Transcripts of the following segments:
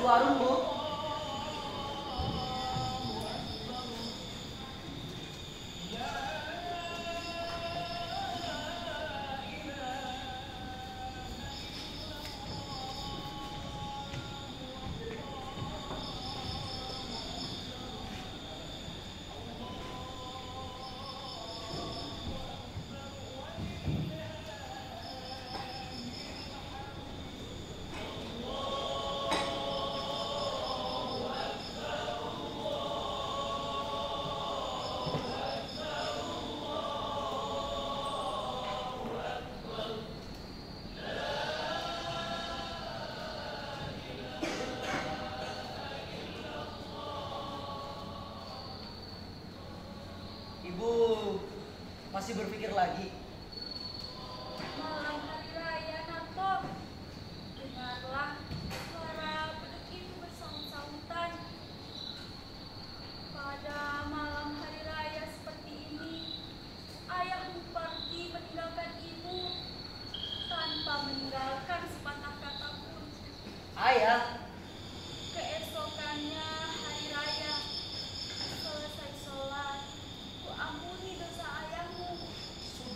warung, Bu. Ibu masih berpikir lagi? Malam hari raya, Nato. Dengarlah suara beduk itu bersaut-sautan. Pada malam hari raya seperti ini, ayahmu pergi meninggalkan ibu tanpa meninggalkan sepatah kata pun. Ayah, Keesokannya hari raya, selesai sholat, ku ampuni dosa ayahmu.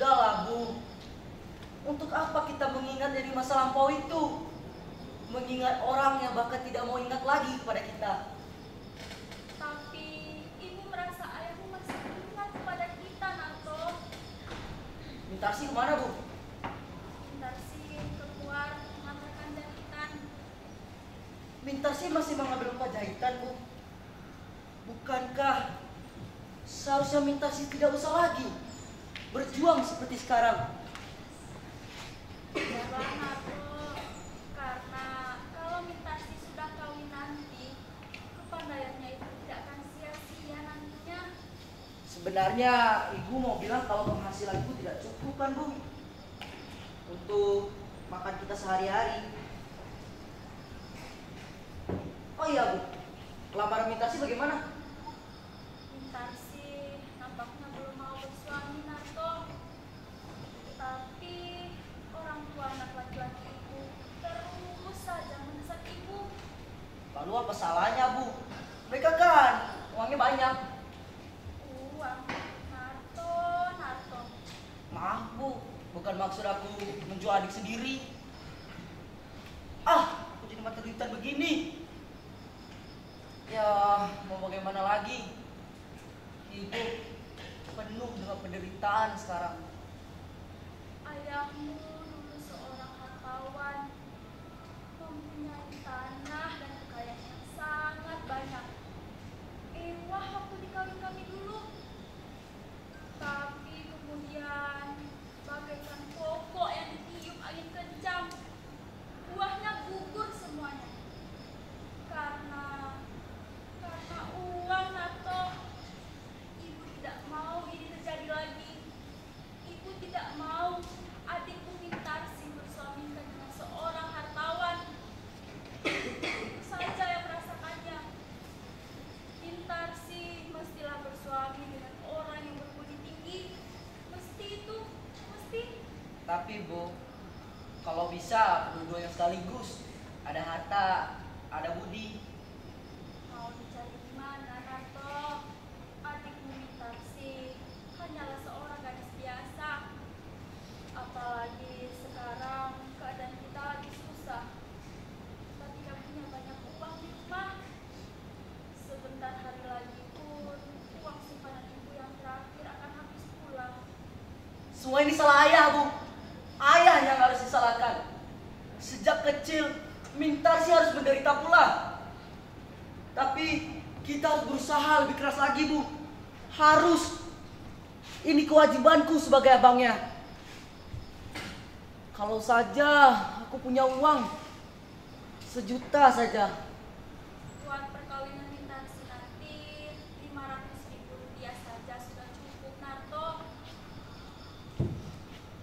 sudahlah, Bu. Untuk apa kita mengingat dari masa lampau itu? Mengingat orang yang bahkan tidak mau ingat lagi kepada kita. Tapi ibu merasa ayahmu masih ingat kepada kita, Nato. Mintarsi kemana, Bu? Darsi keluar mengantarkan jahitan. Mintarsi masih mengambil luka jahitan, Bu. Bukankah seharusnya Mintarsi tidak usah lagi berjuang seperti sekarang? Biarlah, Nato. Karena kalau Mintarsi sudah kawin nanti, kepandaiannya itu tidak akan sia-sia nantinya. Sebenarnya Ibu mau bilang kalau penghasilan Ibu tidak cukup kan, Bu? Untuk makan kita sehari-hari. Oh iya, Bu. Lamaran Mintarsi bagaimana? Mintarsi nampaknya belum mau bersuami, Nato. Tapi orang tua anak laki-laki ibu terus saja mendesak ibu. Lalu apa salahnya, Bu? Mereka kan uangnya banyak. Uang, Nato, Nato. Maaf, Bu. Bukan maksud aku menjual adik sendiri. Aku jadi mata duitan begini. Ya, mau bagaimana lagi? Hidup penuh dengan penderitaan sekarang. Ayahmu dulu seorang hartawan, mempunyai tanah dan kekayaan yang sangat banyak. Wah, waktu dikawin kami dulu. Tapi kemudian bagaikan pokok yang ditiup angin kencang, buahnya gugur semuanya. Karena uang, Nato. Ibu tidak mau ini terjadi lagi. Ibu tidak mau adikku Mintarsi bersuamikan dengan seorang hartawan. Ibu saja yang merasakannya. Mintarsi mestilah bersuami dengan orang yang berbudi tinggi. Mesti itu, mesti. Tapi, Bu, kalau bisa dua-duanya sekaligus. Ada harta, ada budi. Mau dicari di mana, Nato? Adikmu Mintarsi hanyalah seorang gadis biasa. Apalagi sekarang keadaan kita lagi susah. Kita tidak punya banyak uang di rumah. Sebentar hari lagi pun uang simpanan ibu yang terakhir akan habis pula. Semua ini salah ayah, Bu. Ayah yang harus disalahkan. Sejak kecil, Mintarsi harus menderita pula. Tapi kita harus berusaha lebih keras lagi, Bu. Harus. Ini kewajibanku sebagai abangnya. Kalau saja aku punya uang 1 juta saja. Buat perkawinan Mintarsi nanti 500.000 rupiah saja sudah cukup, Nato.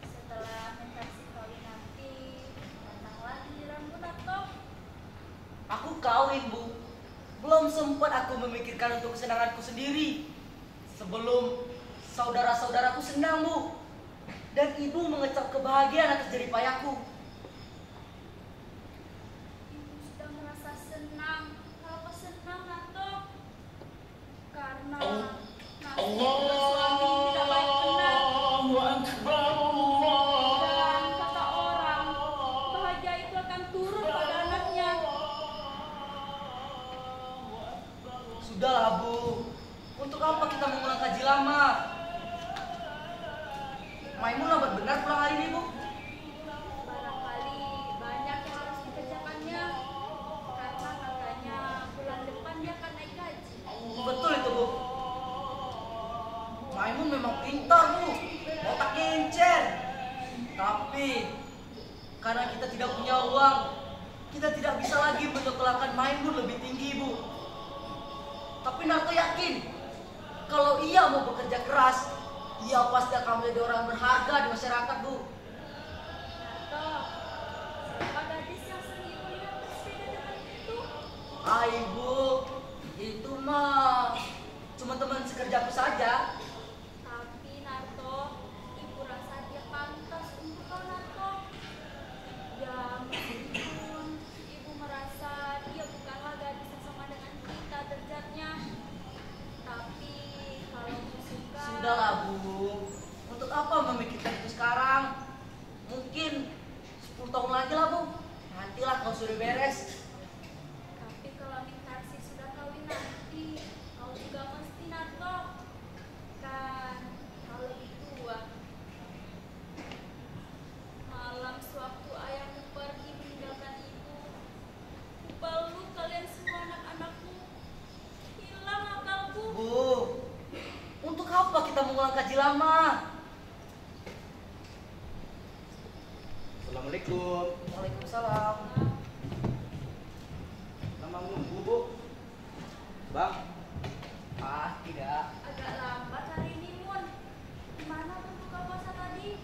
Setelah Mintarsi kawin nanti, datanglah giliranmu, Nato. Aku kawin, Bu. Belum sempat aku memikirkan untuk kesenanganku sendiri. Sebelum saudara-saudaraku senang, Bu. Dan ibu mengecap kebahagiaan atas jerih payahku. Ibu sudah merasa senang senang, Narto. Karena nasib bersuami tidak baik benar. Dan kata orang, bahagia itu akan turun pada anaknya. Sudahlah, Bu. Untuk apa kita mengulang kaji lama? Maimun lambat benar pulang hari ini, Bu. Barangkali banyak yang harus dikerjakannya. Karena katanya bulan depan dia akan naik gaji. Betul itu, Bu. Maimun memang pintar, Bu. Otaknya encer. Tapi karena kita tidak punya uang, kita tidak bisa lagi menyekolahkan Maimun lebih tinggi, Bu. Tapi Narto yakin kalau ia mau bekerja keras, ia pasti akan menjadi orang berharga di masyarakat, Bu. Narto, siapa gadis yang sering ibu lihat bersepeda dengan itu? Ah, Ibu, itu mah cuma teman sekerjaku saja. Tapi Narto, ibu rasa dia pantas untuk kau, Narto. Ya meskipun ibu merasa dia bukanlah gadis yang sama dengan kita derajatnya. Tapi kalau ibu suka, Sudahlah, Bu. Untuk apa memikirkan itu sekarang? Mungkin 10 tahun lagi lah, Bu. Nantilah kau sudah beres. tapi kalau Mintarsi sudah kawin nanti, kau juga mesti, Narto. Kan kau lebih tua. Malam sewaktu ayahmu pergi meninggalkan ibu, kupeluk kalian semua anak-anakku. Hilang akalku. Bu, untuk apa kita mengulang kaji lama? Assalamualaikum. Waalaikumsalam. Namamu Bu? Bang, Ah, tidak. Agak lambat hari ini, Mun. Gimana berbuka puasa tadi?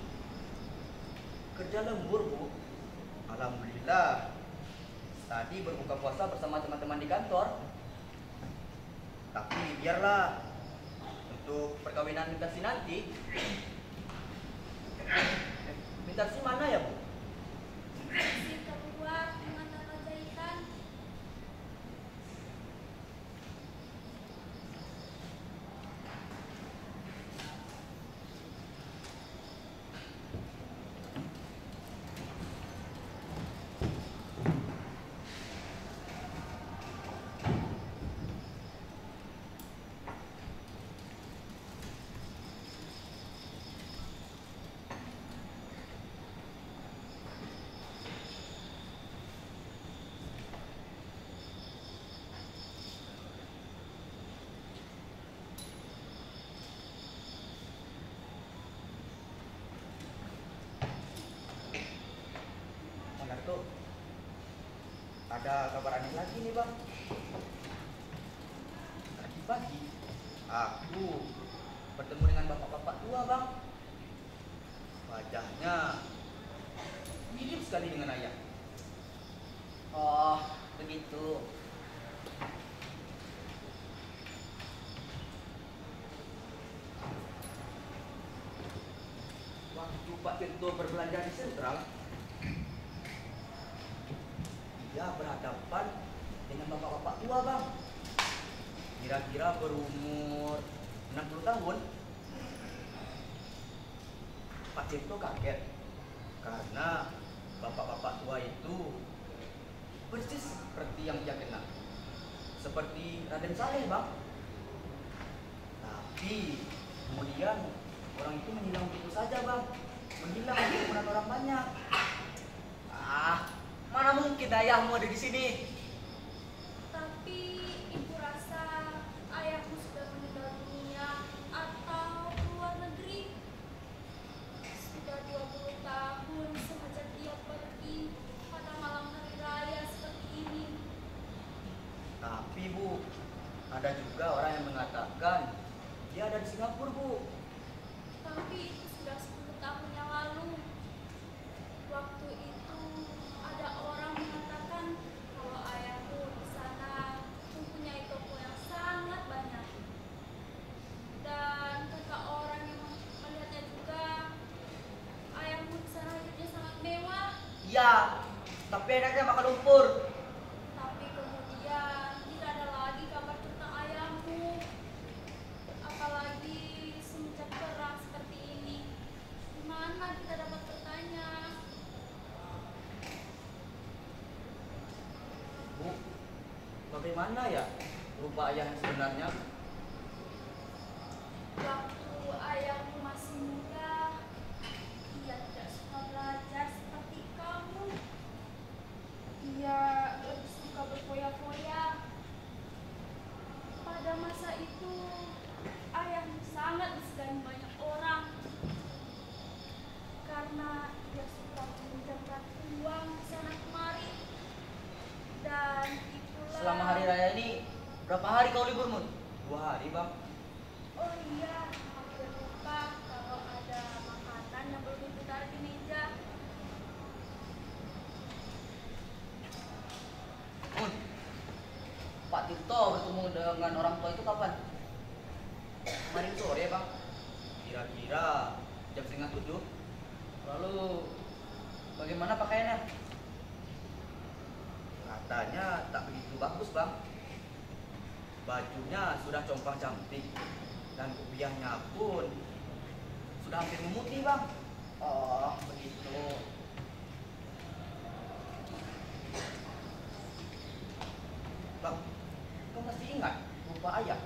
kerja lembur Bu. Alhamdulillah. Tadi berbuka puasa bersama teman-teman di kantor. Tapi biarlah untuk perkawinan Mintarsi nanti. Mintarsi mana ya Bu? Masih keluar dengan tata jahitan. Bang Narto, ada kabar aneh lagi nih Bang. Tadi pagi aku bertemu dengan bapak-bapak tua Bang. Wajahnya mirip sekali dengan ayah. Oh, begitu. Waktu Pak Tirto berbelanja di sentral, dia berhadapan dengan bapak-bapak tua Bang. Kira-kira berumur 60 tahun. Pak Tirto kaget karena bapak-bapak tua itu persis seperti yang dia kenal, seperti Raden Saleh Bang. Tapi kemudian orang itu menghilang begitu saja Bang, menghilang dari kerumunan orang banyak. Ah, mana mungkin ayahmu ada di sini? Tapi ibu rasa ayahmu sudah meninggal dunia atau keluar negeri. Sudah 20 tahun sejak dia pergi pada malam hari raya seperti ini. Tapi Bu, ada juga orang yang mengatakan dia ada di Singapura Bu. Tapi itu sudah 10 tahun yang lalu. Waktu itu ada orang mengatakan kalau ayahmu di sana mempunyai toko yang sangat banyak. Dan kata orang yang melihatnya juga, ayahmu di sana hidupnya sangat mewah. Ya, tapi enaknya makan lumpur. Tapi kemudian tidak ada lagi mana kita dapat bertanya? Bu, bagaimana ya rupa ayah yang sebenarnya? Waktu ayahku masih muda, ia tidak suka belajar seperti kamu. Ia lebih suka berfoya-foya. Pada masa itu, ayahmu sangat disegani banyak orang karena ia suka meminjamkan uang di sana kemari. Dan itulah. Selama hari raya ini, berapa hari kau libur, Mun? 2 hari, Bang. Oh iya, hampir lupa kalau ada makanan yang belum ditaruh di meja. Mun, Pak Tirto bertemu dengan orang tua itu kapan? Kemarin sore, Bang. Kira-kira jam 6:30. Lalu, bagaimana pakaiannya? Katanya tak begitu bagus, Bang. Bajunya sudah compang cantik dan kopiahnya pun sudah hampir memutih, Bang. Oh, begitu. Bang, kau masih ingat rupa ayah?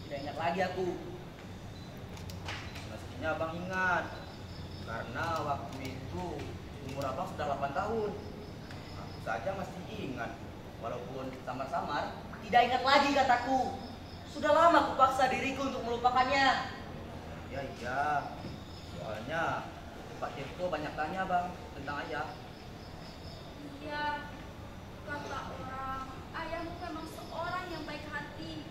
Tidak ingat lagi aku. Mestinya Bang ingat, karena waktu itu umur Abang sudah 8 tahun. Aku saja masih ingat, walaupun samar-samar. Tidak ingat lagi kataku. Sudah lama kupaksa diriku untuk melupakannya. Iya, soalnya Pak Tirto banyak tanya, Bang, tentang ayah. Iya, kata orang, ayahmu memang seorang yang baik hati.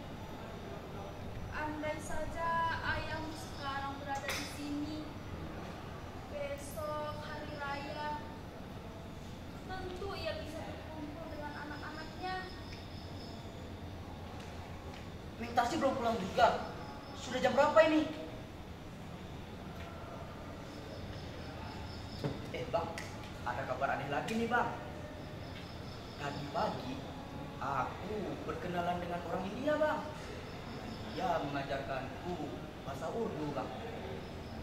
Andai saja ayahmu sekarang berada di sini, besok hari raya, tentu ia bisa berkumpul dengan anak-anaknya. Mintarsi belum pulang juga. Sudah jam berapa ini? Bang, ada kabar aneh lagi nih, Bang. Tadi pagi aku berkenalan dengan orang India, Bang. Dia mengajarkanku bahasa Urdu, Bang.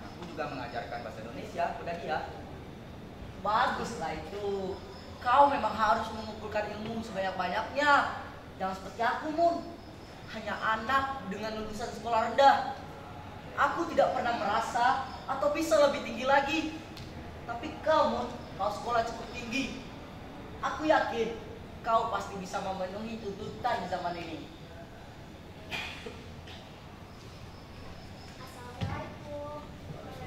Aku juga mengajarkan bahasa Indonesia kepada dia. Baguslah itu. Kau memang harus mengumpulkan ilmu sebanyak-banyaknya. Jangan seperti aku, Mun. Hanya anak dengan lulusan sekolah rendah. Aku tidak pernah merasa atau bisa lebih tinggi lagi. Tapi kau, Mun, kau sekolah cukup tinggi. Aku yakin kau pasti bisa memenuhi tuntutan di zaman ini. Assalamualaikum.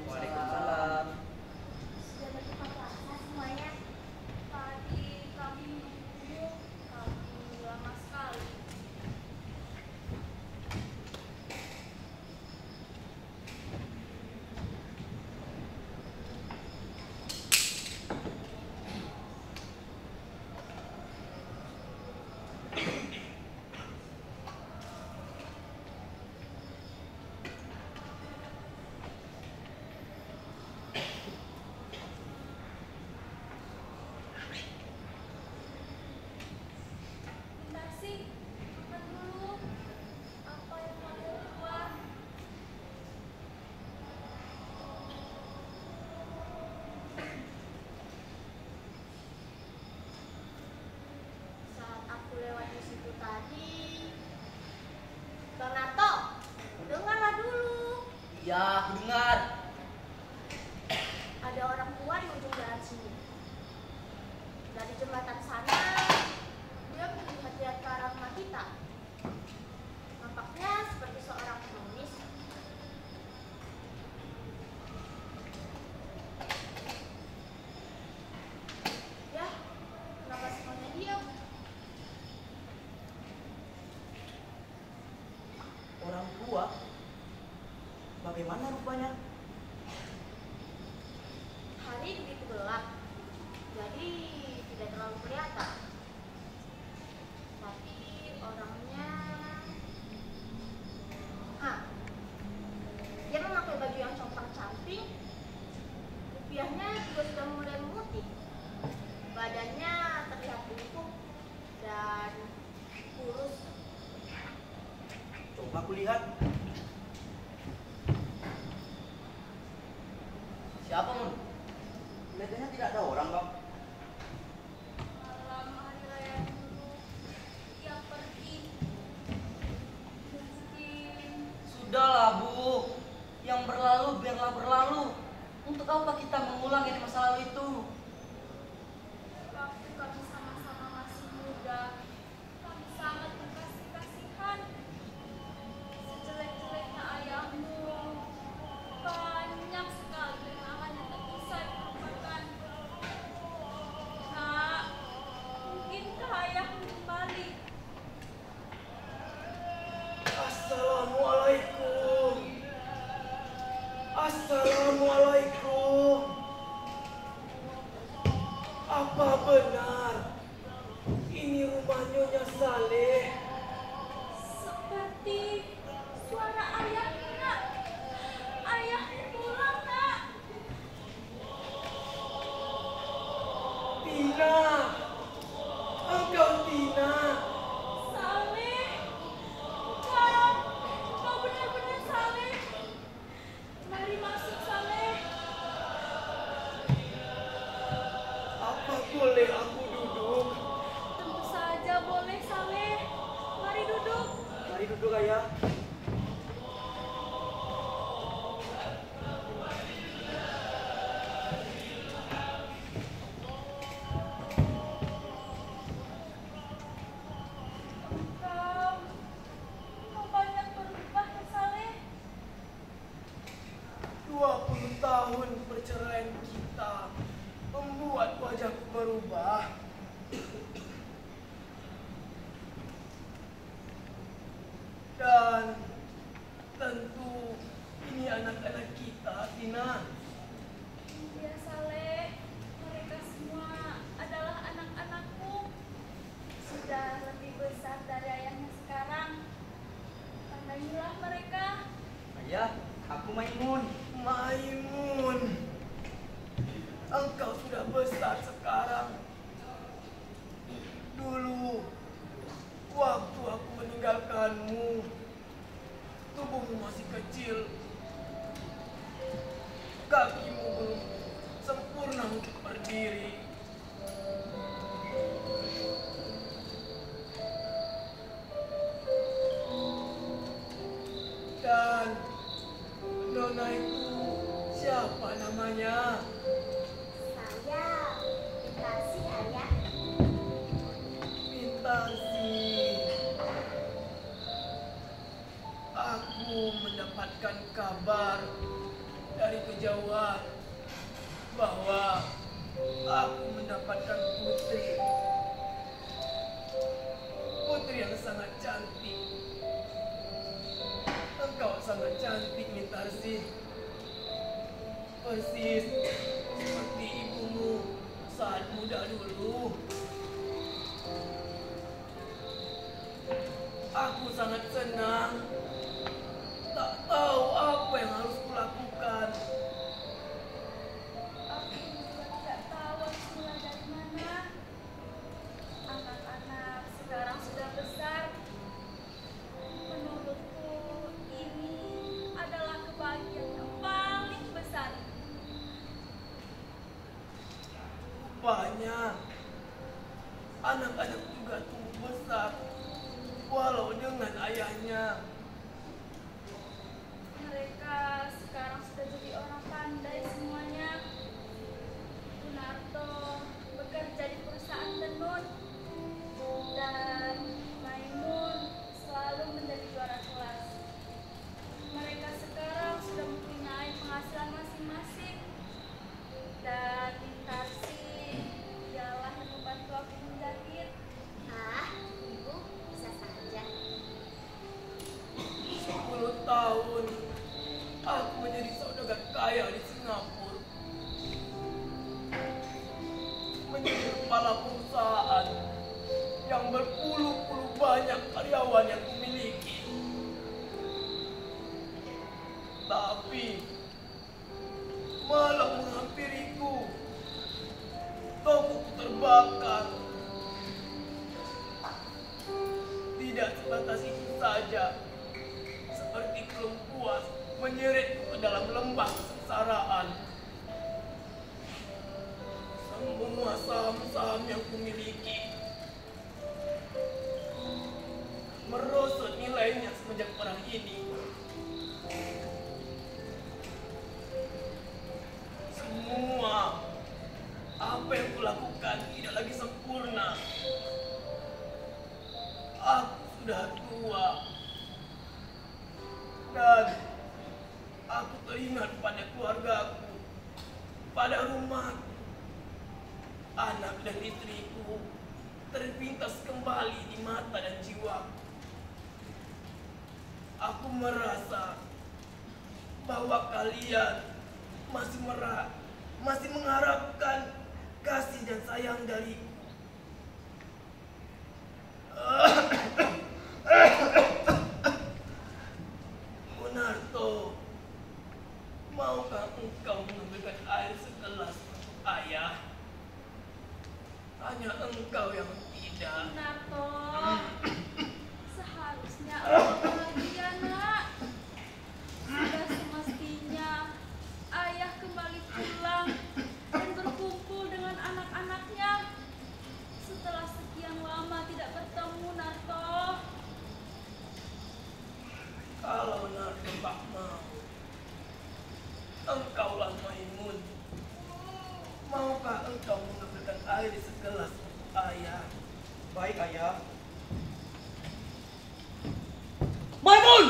Waalaikumsalam. Sudah berbuka puasa semuanya? Tadi kami menunggu, kami lama sekali. Bentar sih, makan dulu. Apa yang kamu buat? Saat aku lewat di situ tadi, Bang Nato, dengarlah dulu. Iya, aku dengar. Ada orang tua di ujung jalan sini. Dari jembatan sana, dia melihat ke arah rumah kita. Nampaknya seperti seorang pengemis. Ya, kenapa semuanya diam? Orang tua? Bagaimana rupanya? Hari begitu gelap, jadi tidak terlalu kelihatan. Tapi orangnya, dia memakai baju yang compang-camping. Rupiahnya juga sudah mulai memutih. Badannya terlihat bungkuk dan kurus. Coba kulihat. Siapa, Mun? Nyonya Saleh. Seperti suara ayahnya. Ayah pulang, Nak. Tina, engkau Tina. Saleh, kau benar-benar Saleh. Mari masuk, Saleh. Apa boleh aku duduk? Tentu saja boleh, Saleh. Mari duduk. Mari duduk, Ayah. Kau banyak berubah, ya, Saleh. 20 tahun perceraian kita membuat wajahku berubah. Dan tentu ini anak-anak kita, Tina. Ya, Saleh. Mereka semua adalah anak-anakku. Sudah lebih besar dari ayahnya sekarang. Pandailah mereka. Ayah, aku Maimun. Maimun, engkau sudah besar sekarang. Dulu, waktu aku meninggalkanmu, tubuhmu masih kecil. Kakimu belum sempurna untuk berdiri. Dan nona itu siapa namanya? Saya kasih ayah. Mintasi. Aku mendapatkan kabar dari kejauhan bahwa aku mendapatkan putri. Putri yang sangat cantik. Engkau sangat cantik, Mintasi. Persis seperti ibumu saat muda dulu. Aku sangat senang. Tak tahu apa yang harus kulakukan. Aku juga tidak tahu harus mulai dari mana. Anak-anak sekarang sudah besar. Menurutku ini adalah kebahagiaan yang paling besar. Rupanya anak-anak juga tumbuh besar walau dengan ayahnya. Mereka sekarang sudah jadi orang pandai semuanya. Sunarto bekerja di perusahaan tenun dan Maimun selalu menjadi juara kelas. Mereka sekarang sudah mempunyai penghasilan masing-masing. Dan Mintasi ialah yang membantu aku menjahit. Ah, ibu bisa saja. 10 tahun aku menjadi saudagar kaya di Singapura. Menjadi kepala perusahaan yang berpuluh-puluh banyak karyawan yang kumiliki. Tapi malam menghampiriku. Tokoku terbakar. Tidak sebatas itu saja. Seperti belum puas menyeretku ke dalam lembah kesengsaraan. Semua saham-saham yang kumiliki merosot nilainya semenjak perang ini. Semua apa yang kulakukan tidak lagi sempurna. Aku sudah tua. Dan aku teringat pada keluargaku, pada rumahku. Anak dan istriku terpintas kembali di mata dan jiwaku. Aku merasa bahwa kalian masih mengharapkan kasih dan sayang dariku. yang tidak. Narto, seharusnya engkau bahagia, nak. Sudah semestinya ayah kembali pulang dan berkumpul dengan anak-anaknya setelah sekian lama tidak bertemu, Narto. Kalau Narto tak mau, engkaulah Maimun. Maukah engkau mengambilkan air segelas untuk ayah? Baik, ayah. Maimun,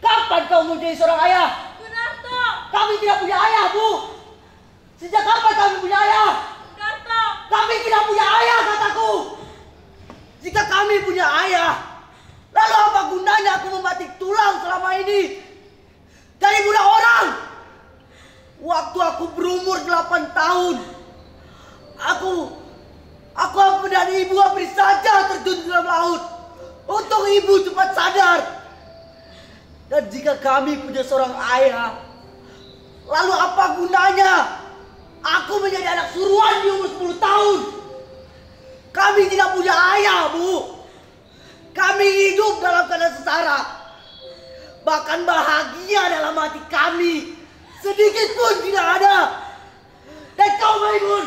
kapan kau menjadi seorang ayah? Bu Narto, Kami tidak punya ayah, Bu. Sejak kapan kami punya ayah? Narto. Kami tidak punya ayah, kataku. Jika kami punya ayah, lalu apa gunanya aku membatik tulang selama ini dari budak orang? Waktu aku berumur 8 tahun, aku dan ibu hampir saja terjun dalam laut untuk ibu cepat sadar. Dan jika kami punya seorang ayah, lalu apa gunanya aku menjadi anak suruhan di umur 10 tahun? Kami tidak punya ayah, Bu. Kami hidup dalam keadaan sengsara. Bahkan bahagia dalam hati kami sedikit pun tidak ada. Dan kau, Maimun,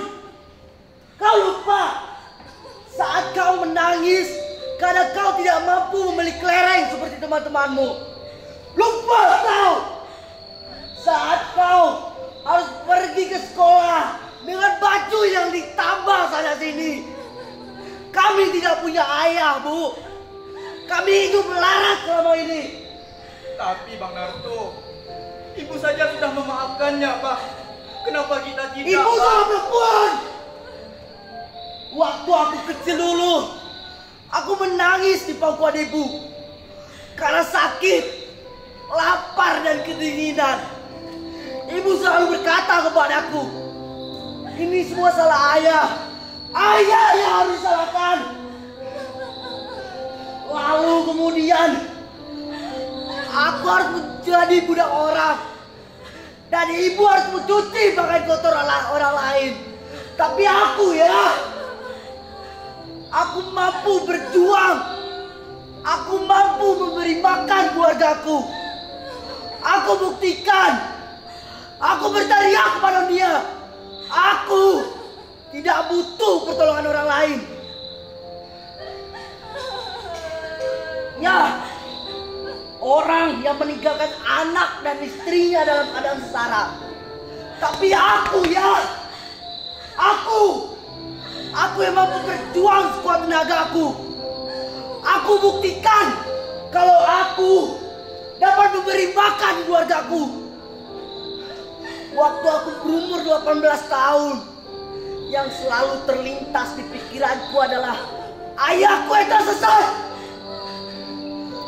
kau lupa saat kau menangis karena kau tidak mampu membeli kelereng seperti teman-temanmu. Lupa kau saat kau harus pergi ke sekolah dengan baju yang ditambah sana sini. Kami tidak punya ayah, Bu. Kami hidup melarat selama ini. Tapi Bang Narto, ibu saja sudah memaafkannya, Pak. Kenapa kita tidak, Ibu Pak? sama perempuan. Waktu aku kecil dulu, aku menangis di pangkuan ibu karena sakit, lapar dan kedinginan. Ibu selalu berkata kepadaku, ini semua salah ayah. Ayah yang harus disalahkan. Lalu kemudian aku harus menjadi budak orang dan ibu harus mencuci pakaian kotor orang lain. Tapi aku mampu berjuang. Aku mampu memberi makan keluargaku. Aku buktikan. Aku berteriak kepada dia. Aku tidak butuh pertolongan orang lain. Ya, orang yang meninggalkan anak dan istrinya dalam keadaan sengsara. Tapi aku yang mampu berjuang sekuat tenagaku. Aku buktikan kalau aku dapat memberi makan keluargaku. Waktu aku berumur 18 tahun, yang selalu terlintas di pikiranku adalah ayahku yang tersesat,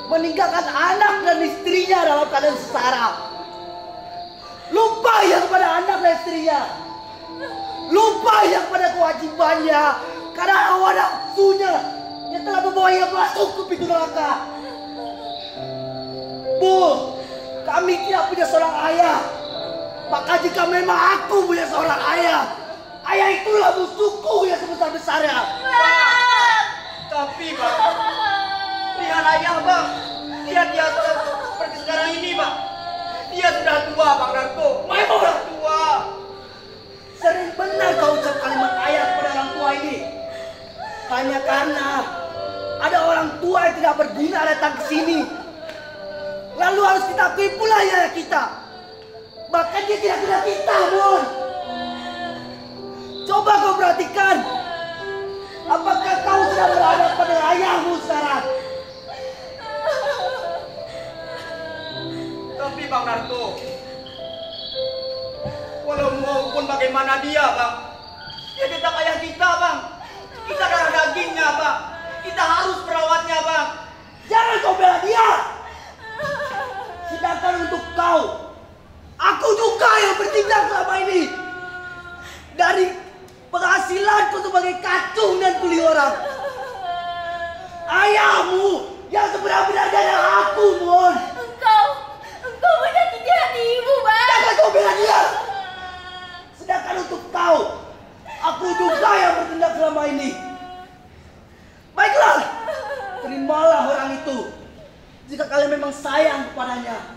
meninggalkan anak dan istrinya dalam keadaan sengsara. Lupa ya kepada anak dan istrinya. Lupa ya kepada kewajibannya karena hawa nafsunya yang telah membawanya masuk ke pintu neraka. Bu, kami tidak punya seorang ayah. Maka jika memang aku punya seorang ayah, ayah itulah musuhku yang sebesar-besarnya. Tapi, Bang, lihat ayah, Bang. Lihat dia seperti sekarang ini, Bang. Dia sudah tua, Bang Narto. Maimun, Sudah tua. sering benar kau ucap kalimat ayah kepada orang tua ini. Hanya karena ada orang tua yang tidak berguna datang ke sini, lalu harus kita akui pula ya kita. Bahkan dia tidak kenal kita, Bun. Coba kau perhatikan, apakah kau sudah berhadapan dengan ayahmu sekarang? Tapi Bang Narto, walaupun bagaimana dia, Bang, dia tetap ayah kita, Bang. Kita darah dagingnya, Bang. Kita harus merawatnya, Bang. Jangan kau bela dia. Sedangkan untuk kau, aku juga yang bertindak selama ini. Dari penghasilanku sebagai kacung dan kuli orang. Ayahmu yang sebenar-benarnya adalah aku, Mon. Engkau menyakiti hati ibu, Bang. Jangan kau bela dia. Sedangkan untuk kau, aku juga yang bertindak selama ini. kalian memang sayang kepadanya.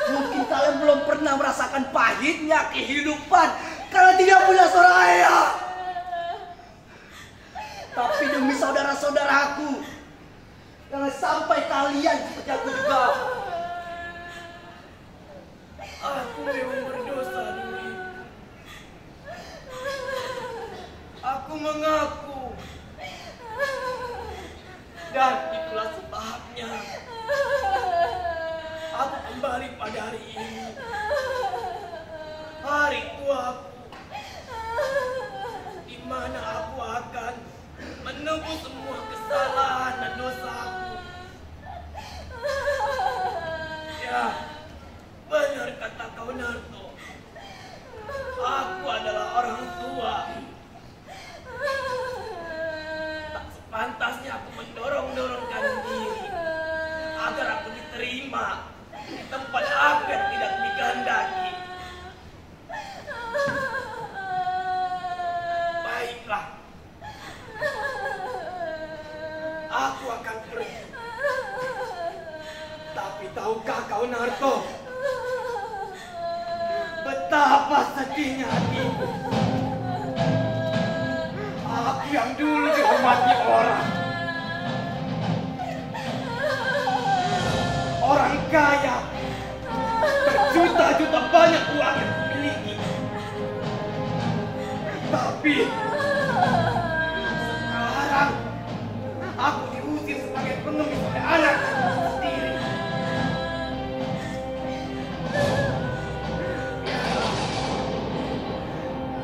Mungkin kalian belum pernah merasakan pahitnya kehidupan karena tidak punya seorang ayah. Tapi demi saudara-saudaraku, jangan sampai kalian seperti aku juga. Aku memang berdosa, Dwi. Aku mengaku. Dan itulah sebabnya aku kembali pada hari ini. Hari tuaku, di mana aku akan menebus semua kesalahan dan dosaku. Ya, benar kata kau, Narto. Aku adalah orang tua. Tak sepantasnya aku mendorong-dorongkan diri agar aku diterima di tempat aku yang tidak dikehendaki. Baiklah, aku akan pergi. Tapi tahukah kau, Narto, betapa sedihnya hatiku. Aku yang dulu dihormati orang kaya, berjuta-juta banyak uang yang kumiliki. Tapi sekarang aku diusir sebagai pengemis oleh anakku sendiri.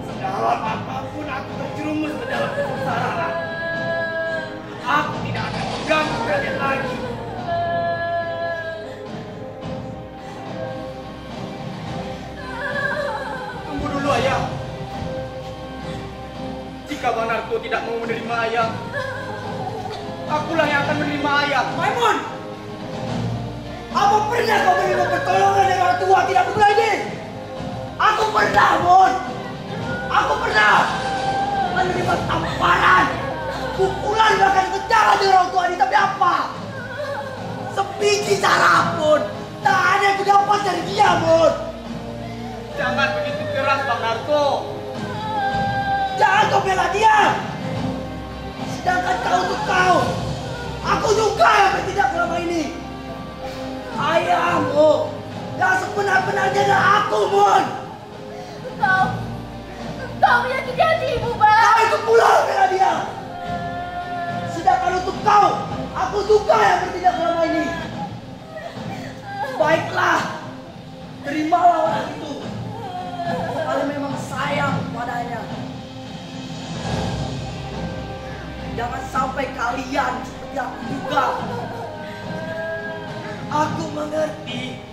Sedalam apapun aku terjerumus ke dalam kesengsaraan, aku tidak akan mengganggu kalian lagi. Tunggu dulu, ayah. Jika Bang Narto tidak mau menerima ayah, akulah yang akan menerima ayah. Maimun, apa pernah kau menerima pertolongan dari orang tua tidak berguna ini? Aku pernah, Mon. Aku pernah menerima tamparan, pukulan, bahkan kejaran dari orang tua ini. Tapi apa? Sebiji saraf pun tak ada yang kudapat dari dia, Mon. Jangan begitu keras, Bang Narto. Jangan kau bela dia. Sedangkan kau untuk kau, aku juga yang bertindak selama ini. Ayahmu yang sebenar-benarnya adalah aku, Mon. Kau menyakiti hati ibu, Bang. Kau itu pula bela dia. Sedangkan untuk kau, aku juga yang bertindak selama ini. Baiklah, terimalah orang itu. Kalau memang sayang padanya. Jangan sampai kalian seperti aku juga. Aku mengerti.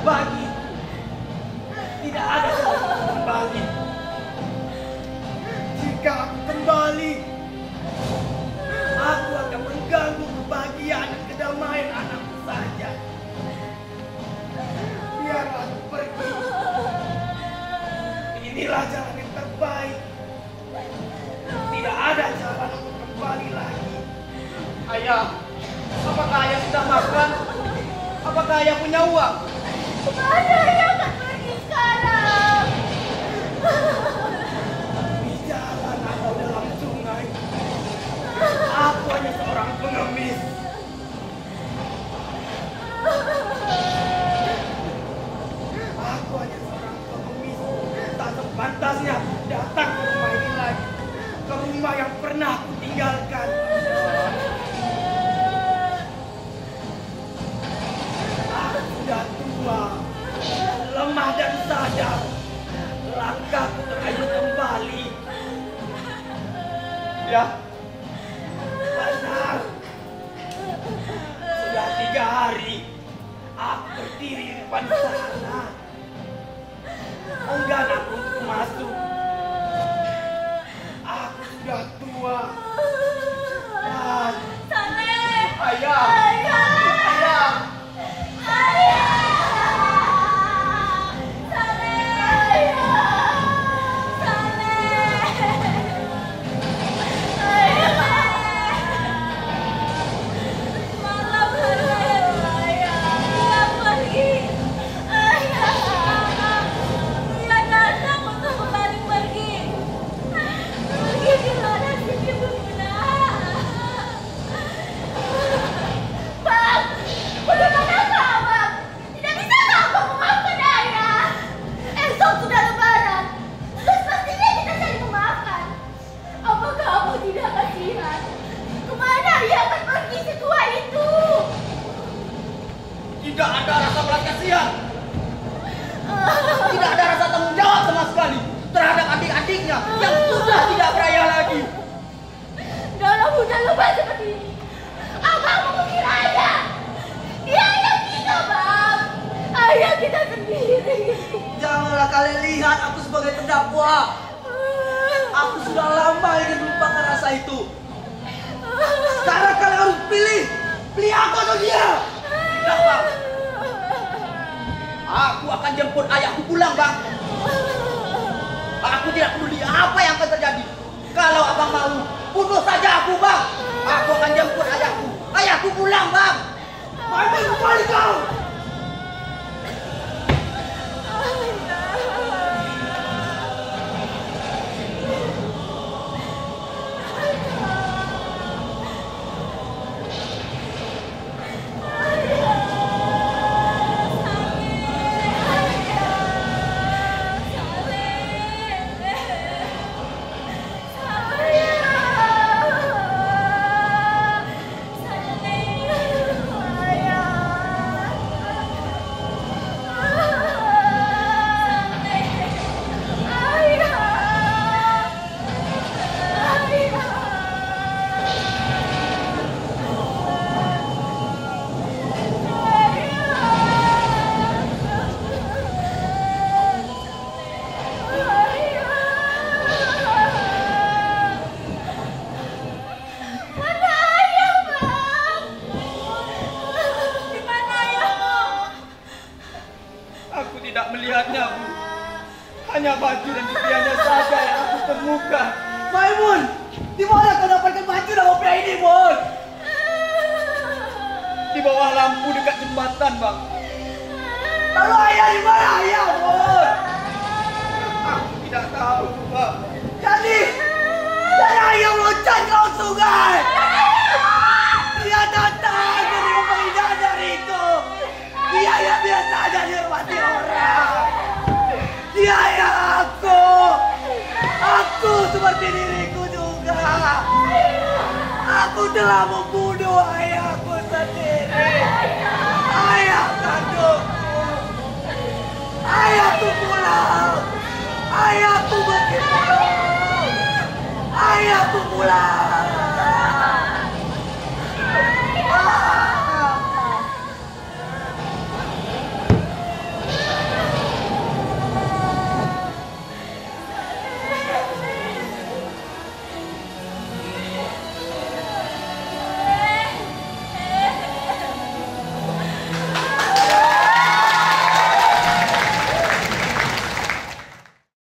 Bagi tidak ada yang kembali. Jika aku kembali, aku akan mengganggu kebahagiaan dan kedamaian anakku saja. Biarlah aku pergi. Inilah jalan yang terbaik. Tidak ada jalan untuk kembali lagi. Ayah, apakah ayah sudah makan? Apakah ayah punya uang? Ayah akan pergi sekarang. Di jalan atau dalam sungai, aku hanya seorang pengemis. Aku hanya seorang pengemis. Tak sepantasnya datang ke rumah ini lagi. Ke rumah yang pernah aku tinggalkan. Aku sudah tua, lemah dan sadar. Langkahku terakhir kembali. Ya, benar. Sudah 3 hari aku berdiri di depan sana. Enggan aku untuk masuk. Aku sudah tua. Dan Saleh. ayah, Ayah. ayah. Ayah. Saleh. Saleh. Ayah. kasihan. Kemana dia akan pergi setua itu? Tidak ada rasa belas kasihan. Tidak ada rasa tanggung jawab sama sekali terhadap adik-adiknya yang sudah tidak berayah lagi. Dalam hujan lebat seperti ini, abang mengira ayah. Dia ayah kita, Bang. Ayah kita sendiri. Janganlah kalian lihat aku sebagai terdakwa. Aku sudah lama ingin melupakan rasa itu. Sekarang kalian harus pilih aku atau dia. Tidak, Bang. Aku akan jemput ayahku pulang, Bang. Aku tidak peduli apa yang akan terjadi. Kalau abang mau, bunuh saja aku, Bang. Aku akan jemput ayahku. Ayahku pulang, Bang. Maimun, kembali kau. melihatnya, Bu. Hanya baju dan kopiahnya saja yang aku temukan. Maimun, di mana kau dapatkan baju dan kopiah ini, Mun? Di bawah lampu dekat jembatan, Bang. Lalu ayah di mana ayah, Mun? Aku tidak tahu, Bang. Jadi ayah meloncat ke laut sungai. Dia datang dari rumah indah dariku. Dia yang biasa aja dihormati orang. Dia yang aku seperti diriku juga. Aku telah membunuh ayahku sendiri. Ayah kandungku. Ayahku pulang. Ayahku pergi pulang. Ayahku pulang.